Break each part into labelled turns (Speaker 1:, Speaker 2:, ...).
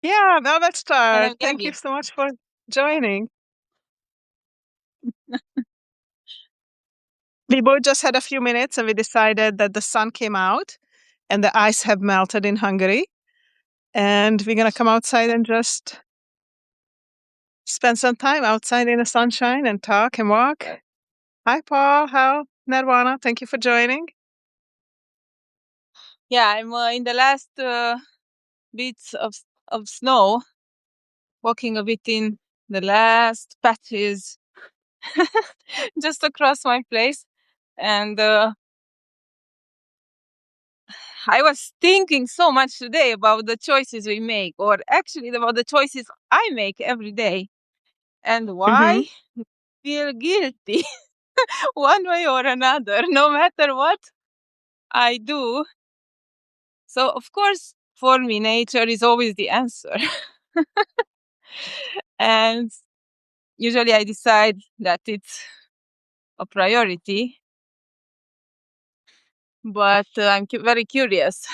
Speaker 1: Yeah, now let's
Speaker 2: And
Speaker 1: start.
Speaker 2: I'm
Speaker 1: Thank you
Speaker 2: Gabby.
Speaker 1: so much for joining. We both just had a few minutes and we decided that the sun came out and the ice have melted in Hungary. And we're going to come outside and just spend some time outside in the sunshine and talk and walk. Hi, Paul. How? Nirvana. Thank you for joining.
Speaker 2: Yeah, I'm in the last bits of snow, walking a bit in the last patches just across my place. And I was thinking so much today about the choices we make, or actually about the choices I make every day, and why I feel guilty one way or another, no matter what I do. So, of course, for me, nature is always the answer. And usually I decide that it's a priority, but I'm very curious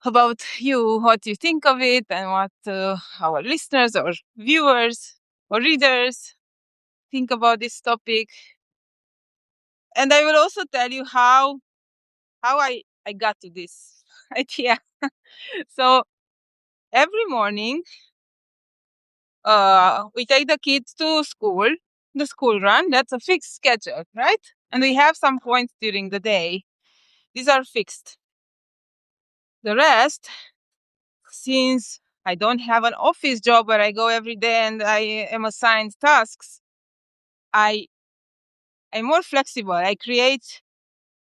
Speaker 2: about you, what you think of it, and what our listeners or viewers or readers think about this topic. And I will also tell you how I got to this idea. So every morning, we take the kids to school, the school run. That's a fixed schedule, right? And we have some points during the day. These are fixed. The rest, since I don't have an office job where I go every day and I am assigned tasks, I'm more flexible. I create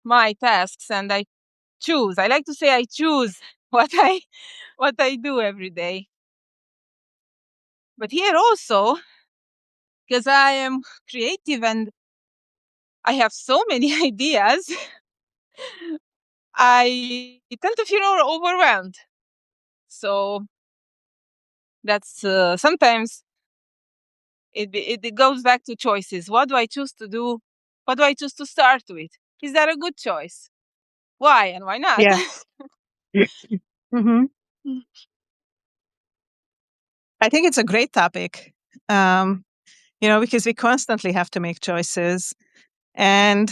Speaker 2: my tasks and I choose. I like to say I choose what I do every day. But here also, because I am creative and I have so many ideas, I tend to feel overwhelmed. So that's sometimes it goes back to choices. What do I choose to do? What do I choose to start with? Is that a good choice? Why and why not?
Speaker 1: Yes. hmm I think it's a great topic, because we constantly have to make choices and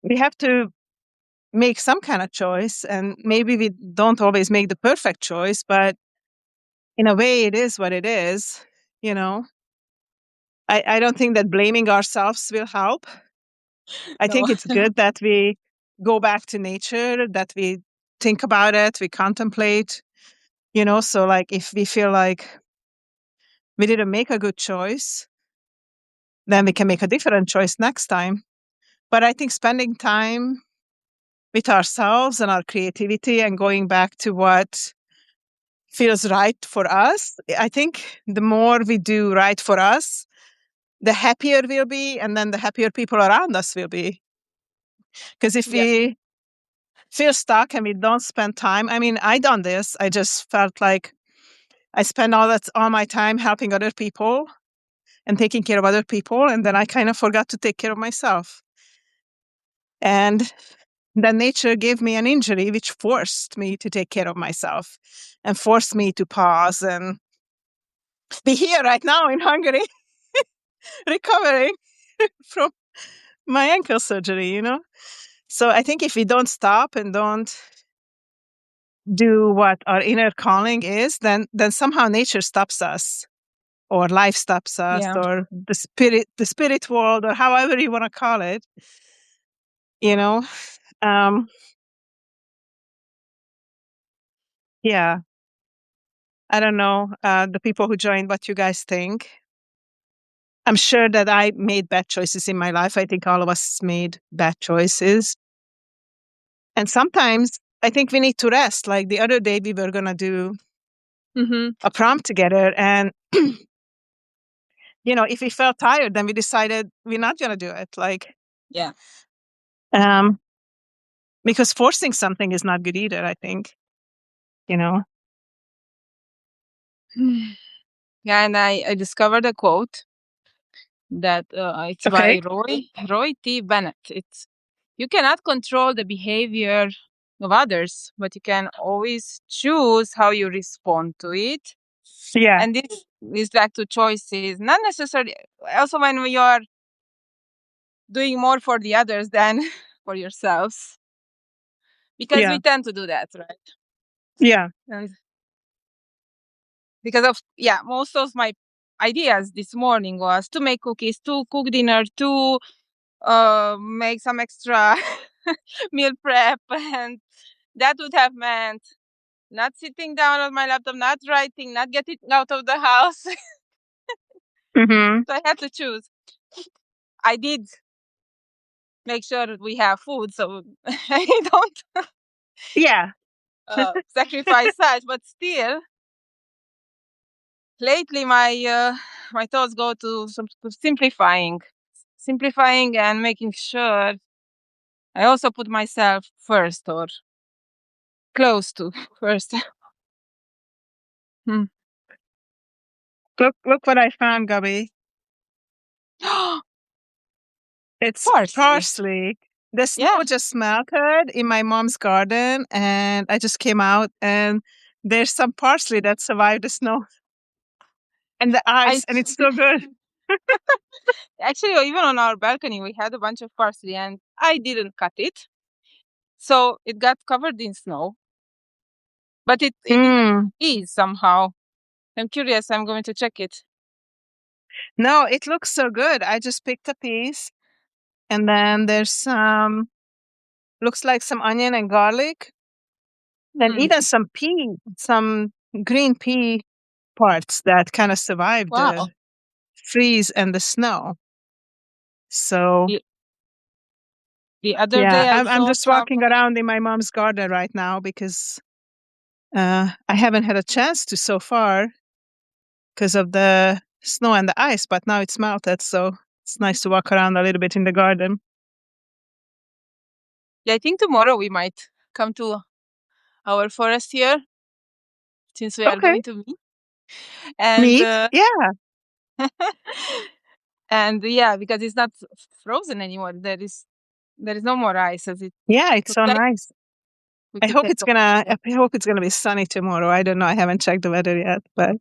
Speaker 1: we have to make some kind of choice. And maybe we don't always make the perfect choice, but in a way, it is what it is. You know, I don't think that blaming ourselves will help. I
Speaker 2: No.
Speaker 1: think it's good that we go back to nature, that we think about it, we contemplate, so like if we feel like we didn't make a good choice, then we can make a different choice next time. But I think spending time with ourselves and our creativity and going back to what feels right for us, I think the more we do right for us, the happier we'll be, and then the happier people around us will be. Because if
Speaker 2: Yeah.
Speaker 1: we feel stuck and we don't spend time, I mean, I done this. I just felt like I spend all my time helping other people and taking care of other people, and then I kind of forgot to take care of myself. And then nature gave me an injury, which forced me to take care of myself and forced me to pause and be here right now in Hungary, recovering from my ankle surgery. So I think if we don't stop and don't do what our inner calling is, then somehow nature stops us, or life stops us,
Speaker 2: Yeah.
Speaker 1: or the spirit world, or however you want to call it. You know, um, yeah. I don't know the people who joined what you guys think. I'm sure that I made bad choices in my life. I think all of us made bad choices, and sometimes I think we need to rest. Like the other day, we were gonna do
Speaker 2: Mm-hmm.
Speaker 1: a prompt together, and if we felt tired, then we decided we're not going to do it. Like,
Speaker 2: Yeah.
Speaker 1: um, because forcing something is not good either, I think, you know.
Speaker 2: Yeah, and I discovered a quote that it's
Speaker 1: Okay.
Speaker 2: by Roy T. Bennett. It's, you cannot control the behavior of others, but you can always choose how you respond to it.
Speaker 1: Yeah.
Speaker 2: And this is back to choices, not necessarily. Also, when you are doing more for the others than for yourselves, because
Speaker 1: Yeah.
Speaker 2: we tend to do that, right?
Speaker 1: Yeah.
Speaker 2: And because of most of my ideas this morning was to make cookies, to cook dinner, to make some extra meal prep, and that would have meant not sitting down on my laptop, not writing, not getting out of the house.
Speaker 1: Mm-hmm.
Speaker 2: So I had to choose. I did make sure that we have food, so I don't
Speaker 1: Yeah.
Speaker 2: sacrifice such. But still, lately my thoughts go to simplifying and making sure I also put myself first or close to first. Hmm.
Speaker 1: Look what I found, Gabby. It's
Speaker 2: Parsley.
Speaker 1: parsley. The
Speaker 2: Yeah.
Speaker 1: snow just melted in my mom's garden, and I just came out, and there's some parsley that survived the snow and the
Speaker 2: I
Speaker 1: ice, and it's so good.
Speaker 2: actually even on our balcony we had a bunch of parsley and I didn't cut it. So it got covered in snow. But it
Speaker 1: Mm.
Speaker 2: is somehow. I'm curious, I'm going to check it.
Speaker 1: No, it looks so good. I just picked a piece, and then there's some, looks like some onion and garlic, and
Speaker 2: Hmm.
Speaker 1: even some pea, some green pea parts that kind of survived the
Speaker 2: Wow.
Speaker 1: freeze and the snow. So
Speaker 2: The, the other
Speaker 1: yeah,
Speaker 2: day I
Speaker 1: I'm
Speaker 2: saw
Speaker 1: just
Speaker 2: some.
Speaker 1: walking around in my mom's garden right now because I haven't had a chance to so far because of the snow and the ice, but now it's melted, so it's nice to walk around a little bit in the garden.
Speaker 2: Yeah, I think tomorrow we might come to our forest here since we are
Speaker 1: Okay.
Speaker 2: going to meet. And
Speaker 1: Meat? Yeah.
Speaker 2: and yeah, because it's not frozen anymore. There is no more ice as it
Speaker 1: Yeah, it's
Speaker 2: looks
Speaker 1: so
Speaker 2: like.
Speaker 1: nice.
Speaker 2: We could take
Speaker 1: I hope it's gonna be sunny tomorrow. I don't know. I haven't checked the weather yet, but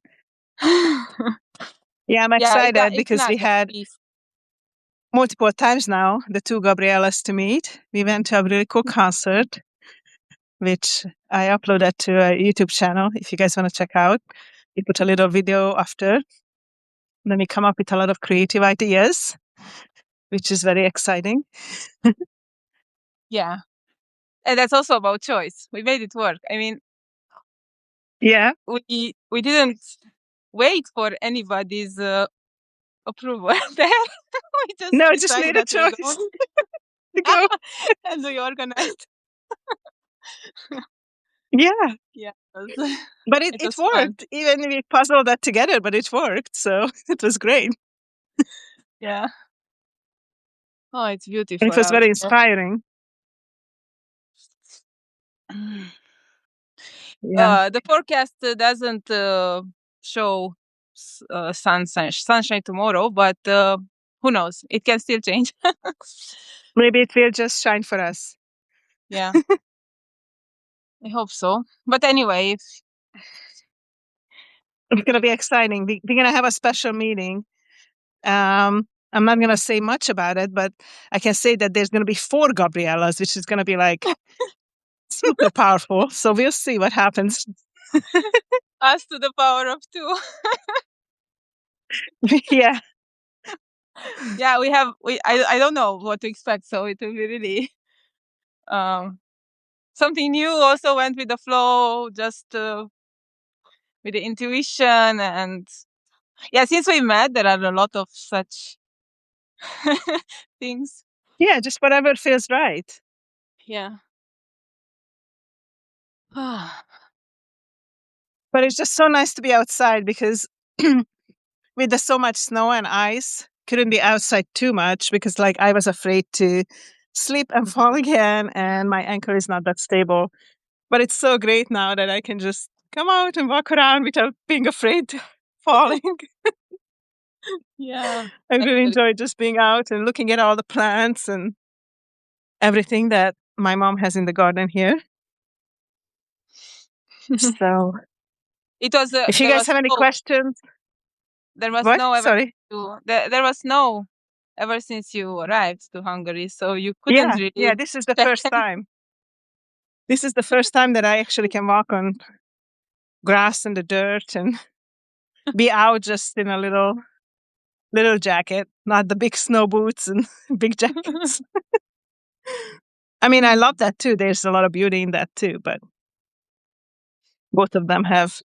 Speaker 2: a
Speaker 1: yeah, I'm
Speaker 2: Yeah,
Speaker 1: excited
Speaker 2: it's
Speaker 1: because
Speaker 2: not
Speaker 1: we
Speaker 2: at
Speaker 1: had
Speaker 2: least.
Speaker 1: multiple times now the two Gabrielas to meet. We went to a really cool concert, which I uploaded to a YouTube channel if you guys want to check out. We put a little video after. Then we come up with a lot of creative ideas, which is very exciting.
Speaker 2: Yeah. And that's also about choice. We made it work. I mean,
Speaker 1: Yeah.
Speaker 2: we didn't wait for anybody's approval there. We just
Speaker 1: No, just
Speaker 2: decided
Speaker 1: made a
Speaker 2: that we're
Speaker 1: choice
Speaker 2: going
Speaker 1: to go.
Speaker 2: and we organized.
Speaker 1: Yeah.
Speaker 2: Yeah,
Speaker 1: But
Speaker 2: it
Speaker 1: it
Speaker 2: was fun.
Speaker 1: worked. Even we puzzled that together, but it worked. So it was great.
Speaker 2: Yeah. Oh, it's
Speaker 1: It
Speaker 2: beautiful
Speaker 1: was
Speaker 2: out
Speaker 1: very
Speaker 2: here.
Speaker 1: inspiring. Yeah.
Speaker 2: The forecast doesn't show sunshine tomorrow, but who knows? It can still change.
Speaker 1: Maybe it will just shine for us.
Speaker 2: Yeah, I hope so. But anyway,
Speaker 1: It's going to be exciting. We're going to have a special meeting. I'm not going to say much about it, but I can say that there's going to be 4 Gabrielas, which is going to be like super powerful. So we'll see what happens.
Speaker 2: us to the power of two.
Speaker 1: Yeah.
Speaker 2: Yeah, I don't know what to expect, so it will be really um something new. Also went with the flow, just with the intuition. And yeah, since we met, there are a lot of such things.
Speaker 1: Yeah. Just whatever feels right.
Speaker 2: Yeah.
Speaker 1: But it's just so nice to be outside because with the so much snow and ice, couldn't be outside too much because like I was afraid to slip and fall again, and my ankle is not that stable. But it's so great now that I can just come out and walk around without being afraid to falling.
Speaker 2: Yeah,
Speaker 1: I really
Speaker 2: actually.
Speaker 1: enjoy just being out and looking at all the plants and everything that my mom has in the garden here. So
Speaker 2: It was
Speaker 1: if you
Speaker 2: there
Speaker 1: guys
Speaker 2: was
Speaker 1: have any
Speaker 2: snow.
Speaker 1: questions,
Speaker 2: There was
Speaker 1: what?
Speaker 2: snow ever
Speaker 1: Sorry.
Speaker 2: there was snow ever since you arrived to Hungary, so you couldn't
Speaker 1: Yeah, yeah.
Speaker 2: really
Speaker 1: This is the
Speaker 2: check.
Speaker 1: first time. This is the first time that I actually can walk on grass and the dirt and be out just in a little jacket, not the big snow boots and big jackets. I mean, I love that too. There's a lot of beauty in that too, but both of them have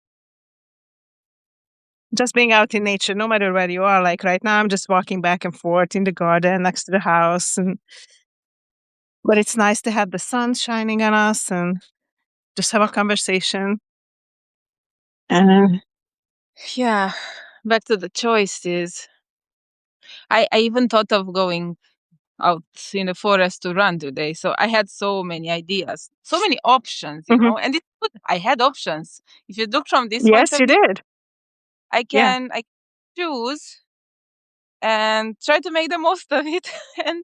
Speaker 1: just being out in nature, no matter where you are. Like right now, I'm just walking back and forth in the garden next to the house, but it's nice to have the sun shining on us and just have a conversation. And
Speaker 2: Yeah, back to the choices. I even thought of going out in the forest to run today. So I had so many ideas, so many options,
Speaker 1: mhm.
Speaker 2: and it's good. I had options. If you look from this point
Speaker 1: Yes,
Speaker 2: of
Speaker 1: you
Speaker 2: view,
Speaker 1: did. Yeah.
Speaker 2: I choose and try to make the most of it and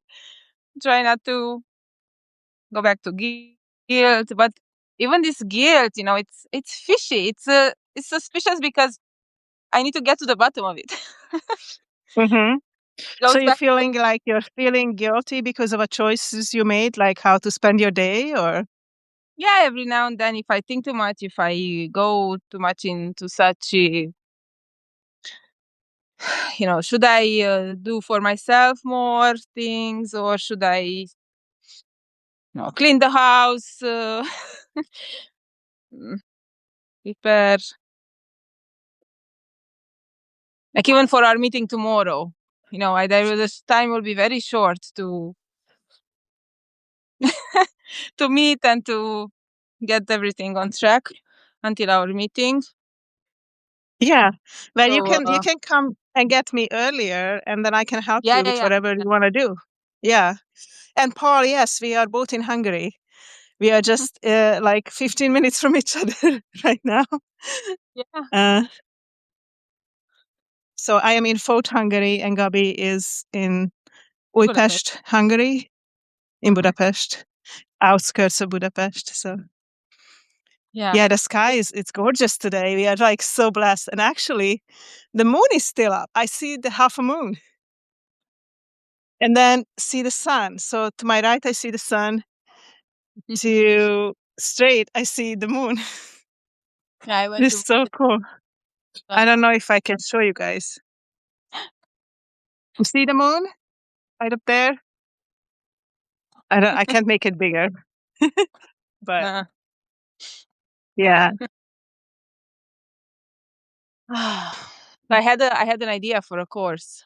Speaker 2: try not to go back to guilt. But even this guilt, it's fishy. It's suspicious because I need to get to the bottom of it.
Speaker 1: hmm So
Speaker 2: Goes
Speaker 1: you're
Speaker 2: back.
Speaker 1: feeling like you're feeling guilty because of a choices you made, like how to spend your day, or
Speaker 2: Yeah, every now and then, if I think too much, if I go too much into such, should I do for myself more things, or should I, clean the house, mm, prepare, like even for our meeting tomorrow. This time will be very short to to meet and to get everything on track until our meeting.
Speaker 1: yeah. Well, you
Speaker 2: So
Speaker 1: can come and get me earlier, and then I can help
Speaker 2: yeah,
Speaker 1: you
Speaker 2: yeah,
Speaker 1: with
Speaker 2: yeah,
Speaker 1: whatever you want to do. Yeah. And Paul, yes, we are both in Hungary. We are just like 15 minutes from each other right now.
Speaker 2: yeah.
Speaker 1: Uh, so I am in Fort Hungary, and Gabi is in
Speaker 2: Budapest.
Speaker 1: Újpest, Hungary, in
Speaker 2: Mhm.
Speaker 1: Budapest, outskirts of Budapest. So
Speaker 2: Yeah.
Speaker 1: yeah, the sky is it's gorgeous today. We are like so blessed. And actually, the moon is still up. I see the half a moon and then see the sun. So to my right, I see the sun. To straight, I see the moon.
Speaker 2: Yeah, I went
Speaker 1: It's
Speaker 2: to
Speaker 1: so cool. I
Speaker 2: uh,
Speaker 1: don't know if I can show you guys. You see the moon right up there? I can't make it bigger, but
Speaker 2: uh,
Speaker 1: yeah.
Speaker 2: I had an idea for a course,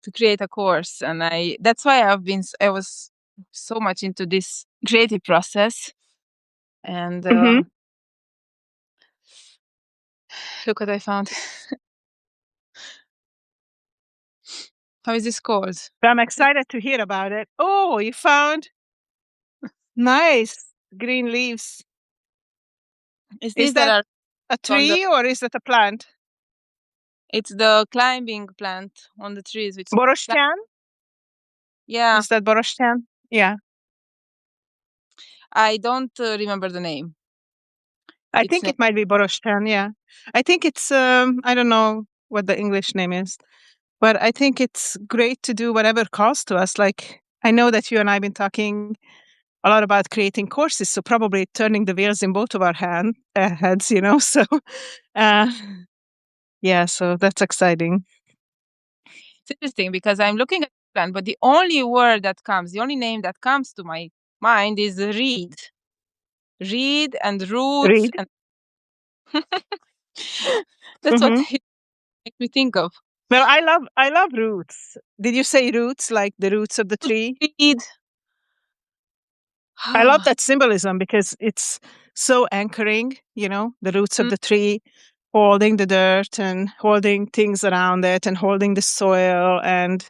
Speaker 2: to create a course, and that's why I was so much into this creative process. And
Speaker 1: hmm
Speaker 2: look what I found. How is this called?
Speaker 1: I'm excited to hear about it. Oh, you found nice green leaves.
Speaker 2: It's
Speaker 1: Is
Speaker 2: these that
Speaker 1: that
Speaker 2: are
Speaker 1: a
Speaker 2: from the.
Speaker 1: tree or is that a plant?
Speaker 2: It's the climbing plant on the trees, which.
Speaker 1: Borostyán?
Speaker 2: Yeah,
Speaker 1: Is that Borostyán? Yeah.
Speaker 2: I don't remember the name.
Speaker 1: I
Speaker 2: It's
Speaker 1: think it might be Borostyán, yeah. I think it's I don't know what the English name is, but I think it's great to do whatever calls to us. Like I know that you and I've been talking a lot about creating courses, so probably turning the wheels in both of our heads, So uh yeah, so that's exciting.
Speaker 2: it's interesting because I'm looking at the plant, but the only name that comes to my mind is reed and roots,
Speaker 1: Read.
Speaker 2: and that's what
Speaker 1: hmm
Speaker 2: it makes me think of.
Speaker 1: Well, I love roots. Did you say roots like the roots of the tree?
Speaker 2: Reed.
Speaker 1: I love that symbolism because it's so anchoring, the roots of
Speaker 2: Mm,
Speaker 1: the tree holding the dirt and holding things around it and holding the soil and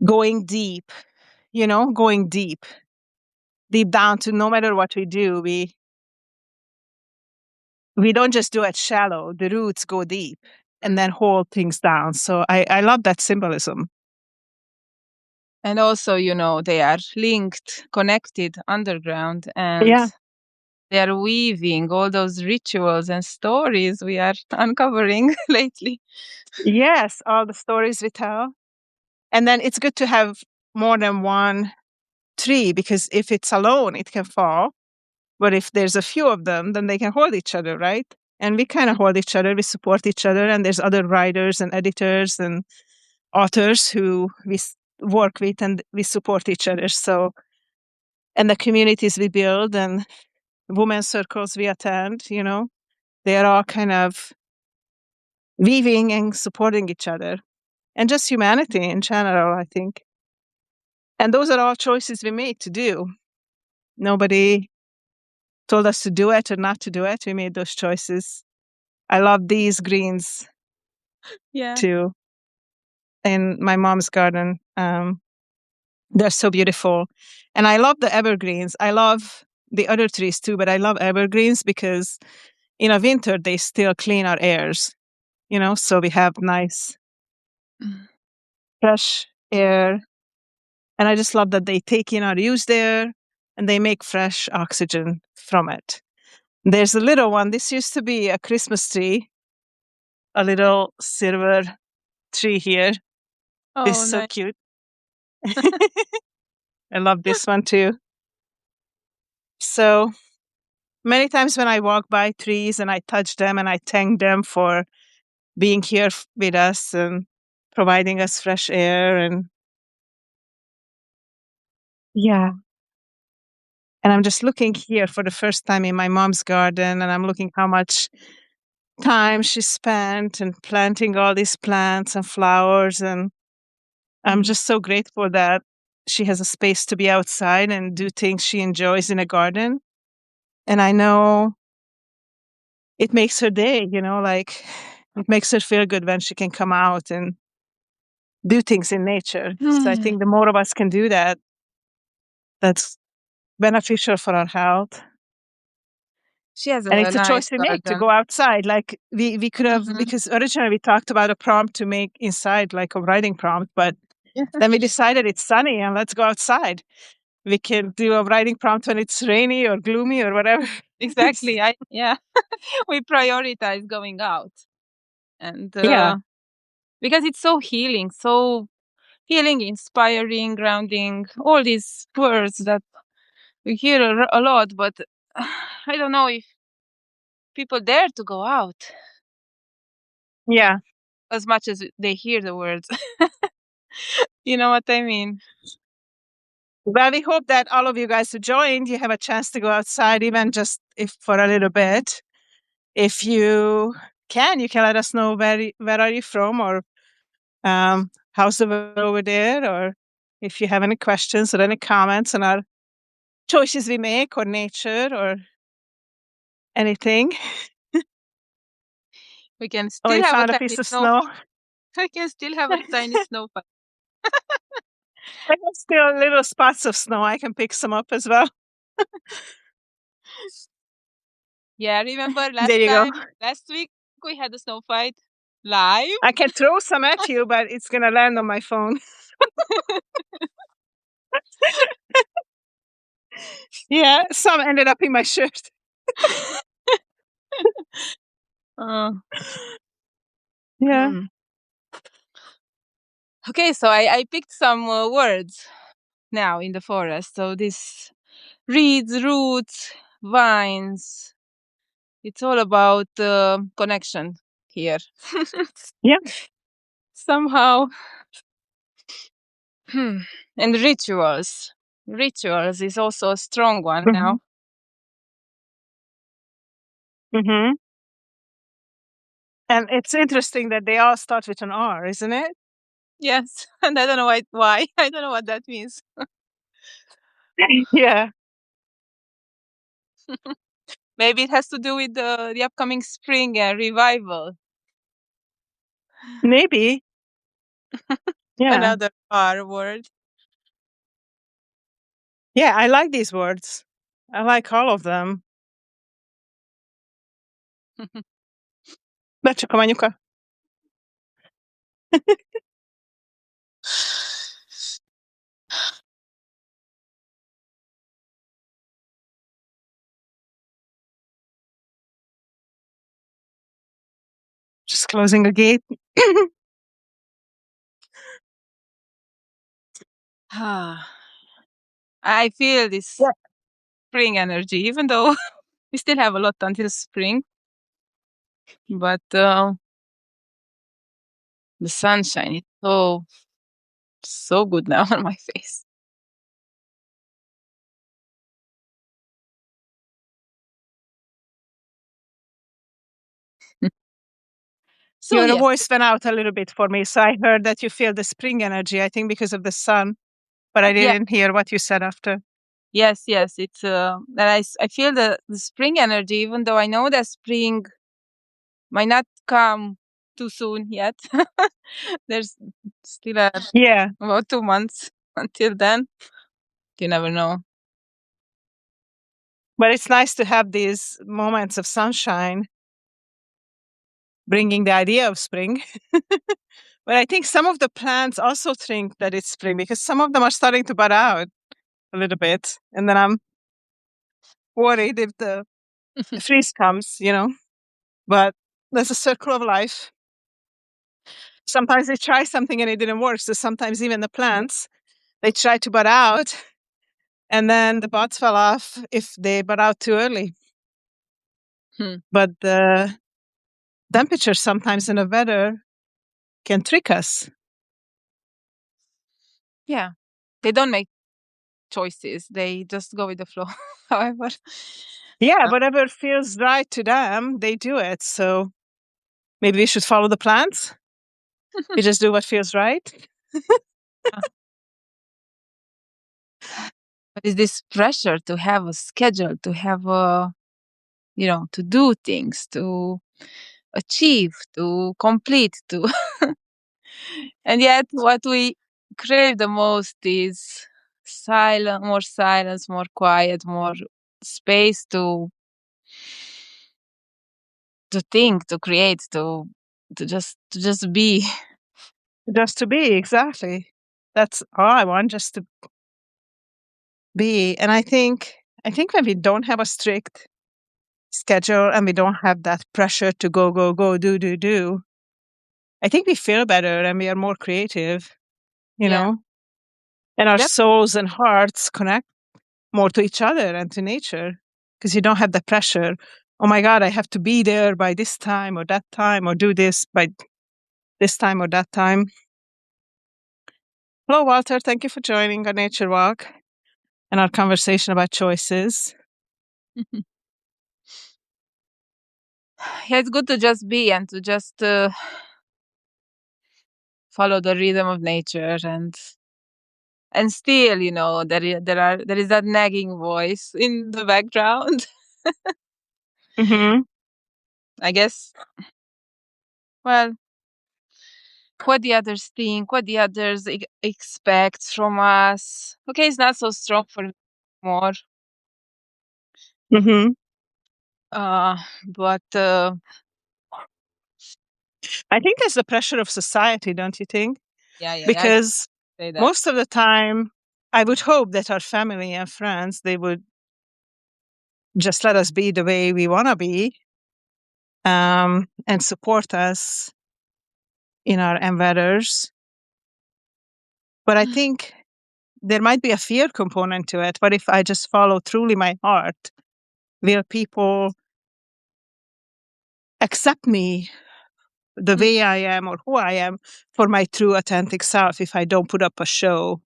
Speaker 1: going deep, going deep down to no matter what we do, we don't just do it shallow. The roots go deep and then hold things down. So I love that symbolism.
Speaker 2: and also, they are linked, connected underground, and
Speaker 1: Yeah.
Speaker 2: they are weaving all those rituals and stories we are uncovering lately.
Speaker 1: Yes, all the stories we tell. And then it's good to have more than one tree because if it's alone, it can fall. But if there's a few of them, then they can hold each other, right? And we kind of hold each other, we support each other. And there's other writers and editors and authors who work with and we support each other. So, and the communities we build and women's circles we attend, they are all kind of weaving and supporting each other and just humanity in general, I think. And those are all choices we made to do. Nobody told us to do it or not to do it. We made those choices. I love these greens
Speaker 2: Yeah.
Speaker 1: too in my mom's garden. They're so beautiful. And I love the evergreens. I love the other trees too, but I love evergreens because in a winter they still clean our airs, so we have nice fresh air. And I just love that they take in our used air and they make fresh oxygen from it. There's a little one. This used to be a Christmas tree, a little silver tree here. This
Speaker 2: Oh,
Speaker 1: is so
Speaker 2: nice.
Speaker 1: cute. I love this one too. So many times when I walk by trees and I touch them and I thank them for being here with us and providing us fresh air. And yeah. And I'm just looking here for the first time in my mom's garden and I'm looking how much time she spent and planting all these plants and flowers. And I'm just so grateful that she has a space to be outside and do things she enjoys in a garden. And I know it makes her day, like it makes her feel good when she can come out and do things in nature. So I
Speaker 2: Mm.
Speaker 1: think the more of us can do that, that's beneficial for our health.
Speaker 2: She has
Speaker 1: And
Speaker 2: a
Speaker 1: it's a
Speaker 2: nice
Speaker 1: choice we make to
Speaker 2: garden.
Speaker 1: go outside. Like we could have,
Speaker 2: Mhm.
Speaker 1: because originally we talked about a prompt to make inside, like a writing prompt, but then we decided it's sunny and let's go outside. We can do a writing prompt when it's rainy or gloomy or whatever.
Speaker 2: Exactly. Yeah. We prioritize going out. And
Speaker 1: Yeah.
Speaker 2: because it's so healing, inspiring, grounding, all these words that we hear a lot, but I don't know if people dare to go out
Speaker 1: Yeah.
Speaker 2: as much as they hear the words. You know what I mean?
Speaker 1: Well, we hope that all of you guys who joined, you have a chance to go outside, even just if for a little bit. If you can, you can let us know where are you from or how's the weather over there, or if you have any questions or any comments on our choices we make or nature or anything.
Speaker 2: We can
Speaker 1: Oh,
Speaker 2: still
Speaker 1: you
Speaker 2: have a
Speaker 1: found a
Speaker 2: tiny
Speaker 1: piece of
Speaker 2: snow.
Speaker 1: snow.
Speaker 2: I can still have a tiny snowflake.
Speaker 1: I have still little spots of snow. I can pick some up as well.
Speaker 2: Yeah, remember
Speaker 1: There you go.
Speaker 2: last week we had a snow fight live.
Speaker 1: I can throw some at you, but it's gonna land on my phone. Yeah, some ended up in my shirt.
Speaker 2: Uh,
Speaker 1: Yeah.
Speaker 2: hmm. Okay, so I picked some words now in the forest. So this reeds, roots, vines. It's all about connection here.
Speaker 1: Yeah.
Speaker 2: Somehow. And rituals. Rituals is also a strong one
Speaker 1: Hmm.
Speaker 2: now.
Speaker 1: Hmm. And it's interesting that they all start with an R, isn't it?
Speaker 2: Yes, and I don't know why. I don't know what that means.
Speaker 1: Yeah.
Speaker 2: Maybe it has to do with the upcoming spring and revival.
Speaker 1: Maybe. Yeah.
Speaker 2: Another R word.
Speaker 1: Yeah, I like these words. I like all of them. Becsukom anyuka. Just closing a gate.
Speaker 2: I feel this
Speaker 1: Yeah.
Speaker 2: spring energy, even though we still have a lot until spring. But the sunshine is so good now on my face. So
Speaker 1: Your
Speaker 2: yes,
Speaker 1: voice went out a little bit for me. So I heard that you feel the spring energy, I think because of the sun, but I
Speaker 2: yeah,
Speaker 1: didn't hear what you said after.
Speaker 2: yes, yes. It's that I feel the spring energy, even though I know that spring might not come too soon yet. There's still
Speaker 1: Yeah.
Speaker 2: about 2 months until then. You never know.
Speaker 1: But it's nice to have these moments of sunshine bringing the idea of spring. But I think some of the plants also think that it's spring because some of them are starting to bud out a little bit. And then I'm worried if the freeze comes, But that's a circle of life. Sometimes they try something and it didn't work. So sometimes even the plants, they try to bud out and then the buds fell off if they bud out too early.
Speaker 2: Hmm.
Speaker 1: But the temperature sometimes in the weather can trick us.
Speaker 2: Yeah, they don't make choices. They just go with the flow. However,
Speaker 1: Yeah,
Speaker 2: uh,
Speaker 1: whatever feels right to them, they do it. So maybe we should follow the plants. We just do what feels right.
Speaker 2: but is this pressure to have a schedule, to have a, to do things, to achieve, to complete, to, and yet what we crave the most is silence, more quiet, more space to think, to create, to just be.
Speaker 1: Just to be, exactly. That's all I want, just to be. And I think when we don't have a strict schedule and we don't have that pressure to go, go, go, do, I think we feel better and we are more creative, you
Speaker 2: Yeah.
Speaker 1: know, and our
Speaker 2: Yep.
Speaker 1: souls and hearts connect more to each other and to nature because you don't have the pressure. Oh my God, I have to be there by this time or that time or do this by this time or that time. Hello, Walter. Thank you for joining our nature walk and our conversation about choices.
Speaker 2: Yeah, it's good to just be and to just follow the rhythm of nature, and still, there is that nagging voice in the background.
Speaker 1: Mm-hmm.
Speaker 2: I guess. Well, what the others think, what the others expect from us. Okay, it's not so strong for me more.
Speaker 1: Mm-hmm.
Speaker 2: Uh, but
Speaker 1: I think there's the pressure of society, don't you think?
Speaker 2: yeah, yeah, yeah, I
Speaker 1: Because
Speaker 2: say that.
Speaker 1: most of the time, I would hope that our family and friends, they would just let us be the way we want to be, and support us in our endeavors. But I think there might be a fear component to it. What if I just follow truly my heart? Will people accept me the
Speaker 2: Mm,
Speaker 1: way I am or who I am for my true authentic self if I don't put up a show,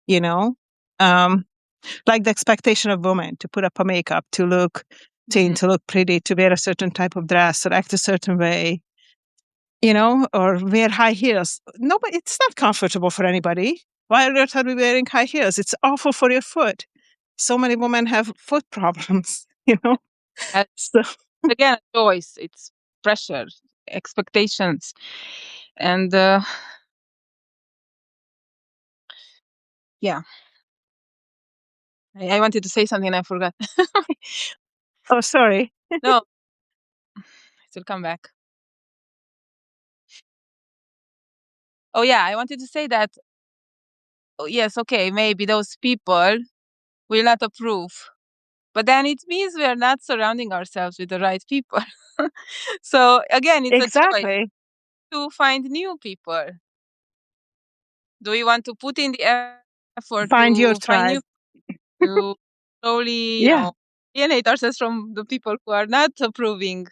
Speaker 1: you know? Um, like the expectation of women to put up a makeup, to look thin,
Speaker 2: mm,
Speaker 1: to look pretty, to wear a certain type of dress or act a certain way, or wear high heels. No, but it's not comfortable for anybody. Why on earth are we wearing high heels? It's awful for your foot. So many women have foot problems,
Speaker 2: uh,
Speaker 1: So,
Speaker 2: again, a choice. It's pressure, expectations, and yeah. I wanted to say something and I forgot.
Speaker 1: oh, sorry.
Speaker 2: No, it will come back. Oh yeah, I wanted to say that. Oh, yes, okay, maybe those people will not approve But then it means we are not surrounding ourselves with the right people. So again, it's a choice
Speaker 1: Exactly.
Speaker 2: to find new people. Do we want to put in the effort
Speaker 1: Find your
Speaker 2: to find
Speaker 1: tribe.
Speaker 2: new, to slowly,
Speaker 1: Yeah.
Speaker 2: alienate ourselves from the people who are not approving?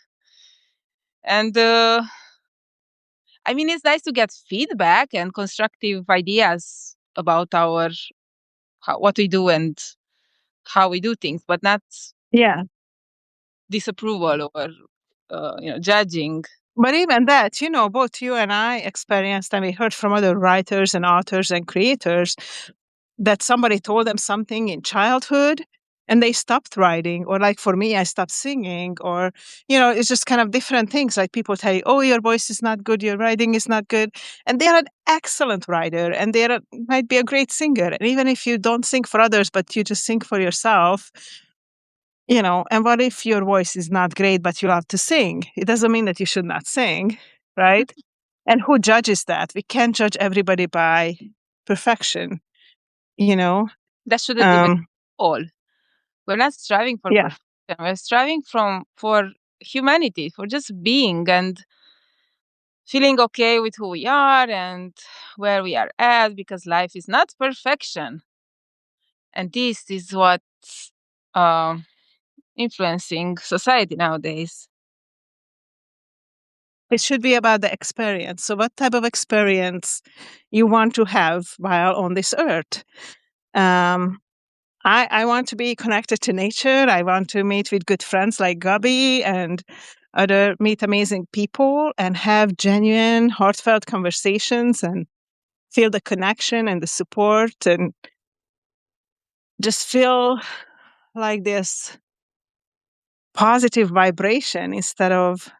Speaker 2: And I mean, it's nice to get feedback and constructive ideas about what we do and how we do things, but not
Speaker 1: Yeah.
Speaker 2: disapproval or judging.
Speaker 1: But even that, both you and I experienced, and we heard from other writers and authors and creators that somebody told them something in childhood and they stopped writing. Or like for me, I stopped singing, or, it's just kind of different things. Like people tell you, oh, your voice is not good, your writing is not good. And they're an excellent writer and might be a great singer. And even if you don't sing for others, but you just sing for yourself, and what if your voice is not great, but you love to sing? It doesn't mean that you should not sing, right? And who judges that? We can't judge everybody by perfection, you know?
Speaker 2: That shouldn't even
Speaker 1: Um,
Speaker 2: all. We're not striving for
Speaker 1: yeah.
Speaker 2: perfection. We're striving for humanity, for just being and feeling okay with who we are and where we are at, because life is not perfection. And this is what's um, influencing society nowadays.
Speaker 1: It should be about the experience. So, what type of experience you want to have while on this earth? Um, I want to be connected to nature. I want to meet with good friends like Gabi and meet amazing people and have genuine, heartfelt conversations and feel the connection and the support and just feel like this positive vibration instead of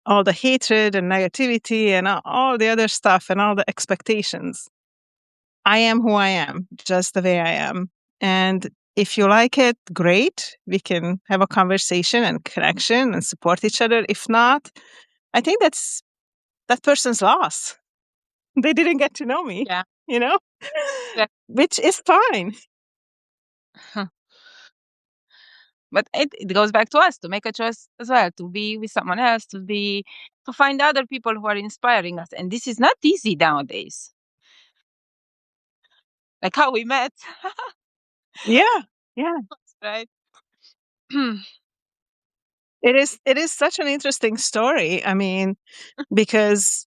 Speaker 1: all the hatred and negativity and all the other stuff and all the expectations. I am who I am, just the way I am. And if you like it, great. We can have a conversation and connection and support each other. If not, I think that person's loss. They didn't get to know me,
Speaker 2: Yeah.
Speaker 1: you know,
Speaker 2: Yeah.
Speaker 1: which is fine.
Speaker 2: But it goes back to us to make a choice as well, to be with someone else, to find other people who are inspiring us. And this is not easy nowadays. Like how we met,
Speaker 1: Yeah. Yeah.
Speaker 2: right?
Speaker 1: It is such an interesting story. I mean, because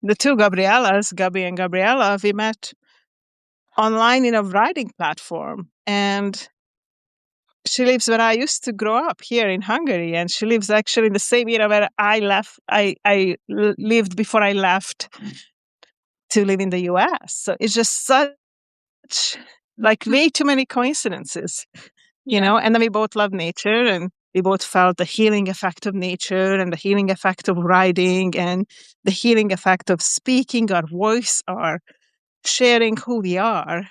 Speaker 1: the two Gabrielas, Gabi and Gabriela, we met online in a writing platform. And she lives where I used to grow up here in Hungary. And she lives actually in the same area where lived before I left to live in the US. So it's just such like way too many coincidences,
Speaker 2: Yeah.
Speaker 1: and then we both love nature and we both felt the healing effect of nature and the healing effect of writing and the healing effect of speaking our voice or sharing who we are.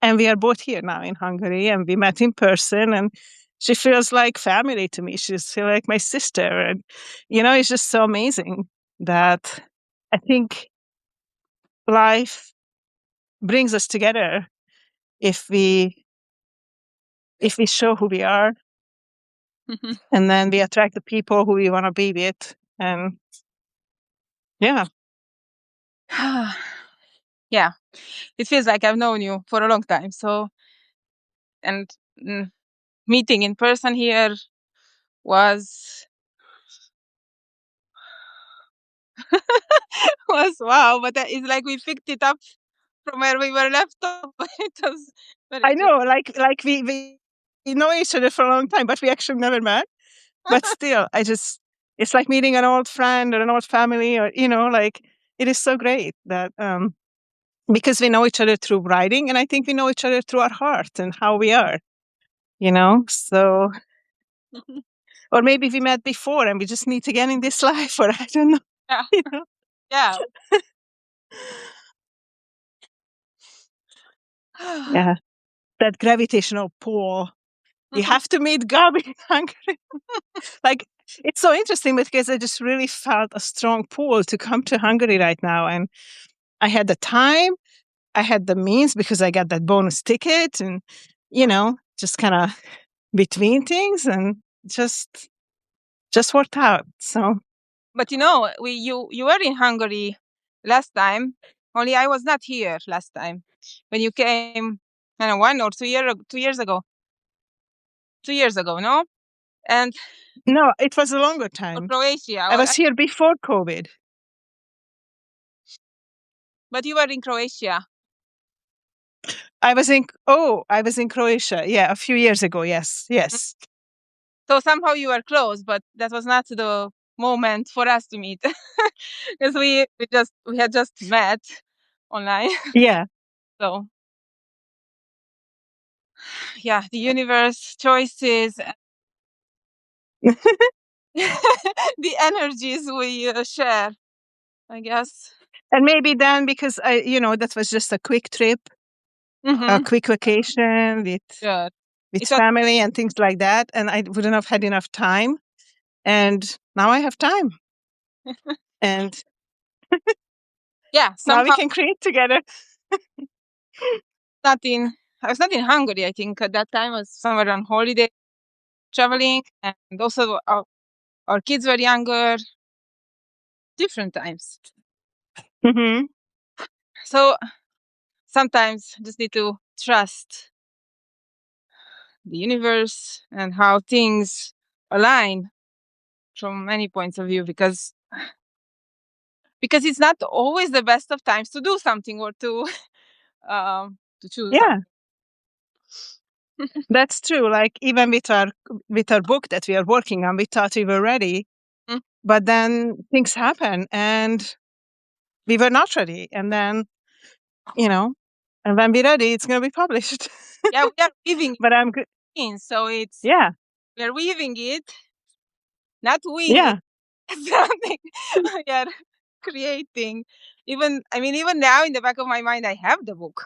Speaker 1: And we are both here now in Hungary and we met in person and she feels like family to me. She's feel like my sister. And, it's just so amazing that I think life brings us together if we show who we are and then we attract the people who we want to be with. And yeah.
Speaker 2: Yeah. It feels like I've known you for a long time. So, and mm, meeting in person here was was wow. But it's like we picked it up from where we were left off. It was very
Speaker 1: I
Speaker 2: interesting.
Speaker 1: know, like we know each other for a long time, but we actually never met. But still, it's like meeting an old friend or an old family, or like it is so great that because we know each other through writing, and I think we know each other through our heart and how we are. So or maybe we met before and we just meet again in this life, or I don't know.
Speaker 2: Yeah.
Speaker 1: You know?
Speaker 2: Yeah.
Speaker 1: Yeah, that gravitational pull. You have to meet Gabi in Hungary. Like, it's so interesting because I just really felt a strong pull to come to Hungary right now. And I had the time, I had the means because I got that bonus ticket. And, just kind of between things, and just worked out. So,
Speaker 2: But you were in Hungary last time. Only I was not here last time when you came. I don't know, 2 years ago. 2 years ago, no? And
Speaker 1: no, it was a longer
Speaker 2: for
Speaker 1: time.
Speaker 2: Croatia,
Speaker 1: I was here before COVID.
Speaker 2: but you were in Croatia.
Speaker 1: I was in Croatia. Yeah, a few years ago. Yes, yes.
Speaker 2: So somehow you were close, but that was not the moment for us to meet because we had just met online.
Speaker 1: Yeah.
Speaker 2: So yeah, the universe, choices, the energies we share, I guess.
Speaker 1: And maybe then, because that was just a quick trip, a
Speaker 2: Mm-hmm.
Speaker 1: quick vacation
Speaker 2: Sure.
Speaker 1: with
Speaker 2: It was,
Speaker 1: family and things like that, and I wouldn't have had enough time. And now I have time, and
Speaker 2: yeah,
Speaker 1: now we
Speaker 2: somehow
Speaker 1: can create together.
Speaker 2: not in. I was not in Hungary. I think at that time I was somewhere on holiday, traveling, and also our kids were younger. Different times.
Speaker 1: Hmm.
Speaker 2: So sometimes just need to trust the universe and how things align from many points of view, because it's not always the best of times to do something or to choose
Speaker 1: Yeah,
Speaker 2: something.
Speaker 1: that's true. Like, even with our book that we are working on, we thought we were ready,
Speaker 2: Mm.
Speaker 1: but then things happen, and we were not ready. And then, you know, and when we're ready, it's going to be published.
Speaker 2: Yeah, we are weaving
Speaker 1: But I'm good.
Speaker 2: it in, so
Speaker 1: Yeah,
Speaker 2: we are weaving it, not wing it.
Speaker 1: yeah,
Speaker 2: Something we are creating. Even now in the back of my mind, I have the book.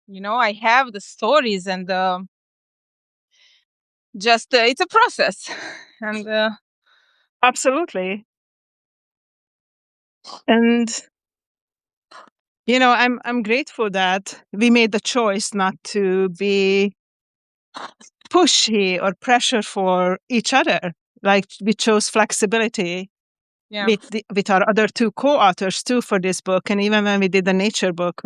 Speaker 2: I have the stories, and just it's a process. And
Speaker 1: absolutely. And I'm grateful that we made the choice not to be pushy or pressure for each other. Like, we chose flexibility
Speaker 2: yeah,
Speaker 1: with our other two co-authors too for this book. And even when we did the nature book,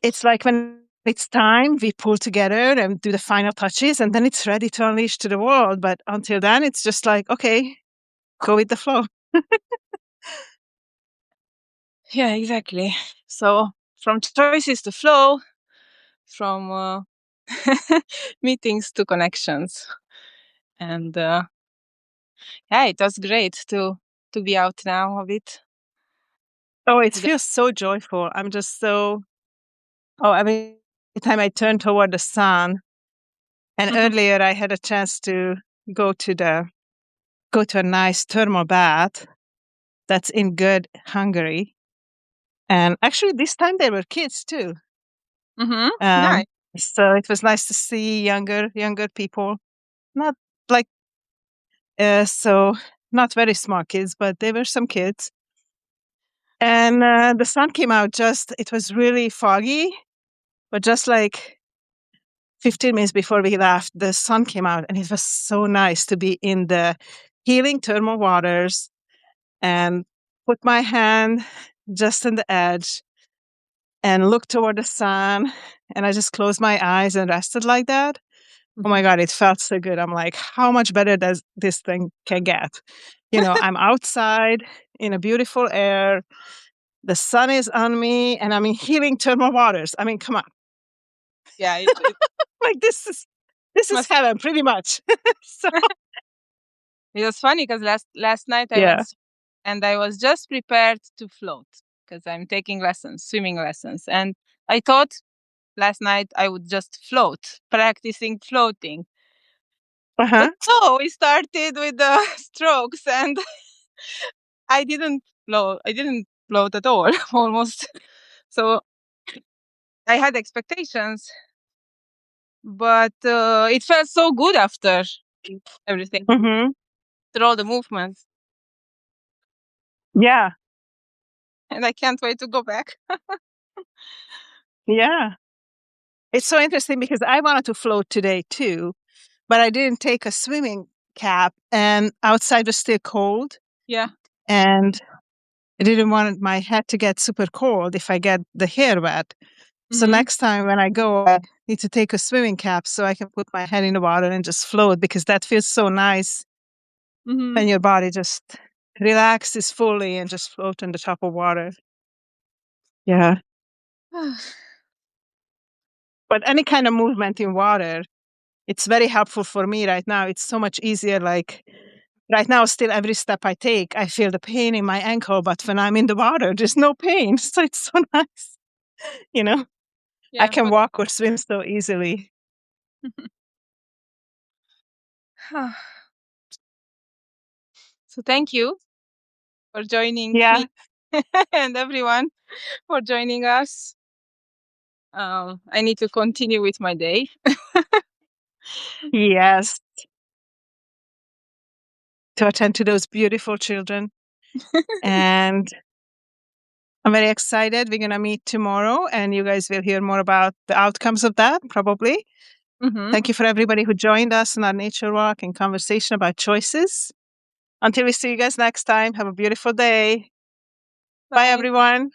Speaker 1: it's like when it's time, we pull together and do the final touches, and then it's ready to unleash to the world. But until then, it's just like, okay, go with the flow.
Speaker 2: yeah, exactly. So from choices to flow, from meetings to connections, and yeah, it was great to be out now a bit.
Speaker 1: Oh, it feels so joyful. I'm just so, every time I turn toward the sun. And
Speaker 2: Mhm.
Speaker 1: earlier I had a chance to go to a nice thermal bath that's in good Hungary. And actually this time there were kids too.
Speaker 2: Mhm.
Speaker 1: Um,
Speaker 2: Nice.
Speaker 1: so it was nice to see younger people. Not like so not very small kids, but there were some kids. And the sun came out, it was really foggy, but just like 15 minutes before we left, the sun came out, and it was so nice to be in the healing thermal waters and put my hand just on the edge and look toward the sun. And I just closed my eyes and rested like that. Oh my
Speaker 2: Mhm.
Speaker 1: God, it felt so good. I'm like, how much better does this thing can get? I'm outside in a beautiful air. The sun is on me, and I'm in healing thermal waters. I mean, come on.
Speaker 2: Yeah, it
Speaker 1: Like, this is
Speaker 2: must.
Speaker 1: heaven, pretty much. So,
Speaker 2: It was funny because last night I
Speaker 1: yeah.
Speaker 2: went, and I was just prepared to float because I'm taking lessons, swimming lessons, and I thought last night I would just float, practicing floating. But
Speaker 1: Uh-huh.
Speaker 2: no, we started with the strokes, and I didn't float. I didn't float at all, almost. So I had expectations, but it felt so good after everything,
Speaker 1: Hmm.
Speaker 2: after all the movements,
Speaker 1: Yeah.
Speaker 2: and I can't wait to go back.
Speaker 1: Yeah. It's so interesting because I wanted to float today too, but I didn't take a swimming cap, and outside was still cold,
Speaker 2: Yeah.
Speaker 1: and I didn't want my head to get super cold if I get the hair wet. So
Speaker 2: Mm-hmm.
Speaker 1: next time when I go, I need to take a swimming cap so I can put my head in the water and just float, because that feels so nice
Speaker 2: Mm-hmm.
Speaker 1: when your body just relaxes fully and just float on the top of water. Yeah. But any kind of movement in water, it's very helpful for me right now. It's so much easier. Like right now, still every step I take, I feel the pain in my ankle. But when I'm in the water, there's no pain. So it's so nice. You know, I
Speaker 2: Yeah.
Speaker 1: can walk or swim so easily.
Speaker 2: So thank you for joining
Speaker 1: Yeah.
Speaker 2: me and everyone for joining us. I need to continue with my day.
Speaker 1: Yes. To attend to those beautiful children. And I'm very excited. We're going to meet tomorrow, and you guys will hear more about the outcomes of that, probably.
Speaker 2: Mm-hmm.
Speaker 1: Thank you for everybody who joined us in our nature walk and conversation about choices. Until we see you guys next time, have a beautiful day. Bye,
Speaker 2: Bye.
Speaker 1: everyone.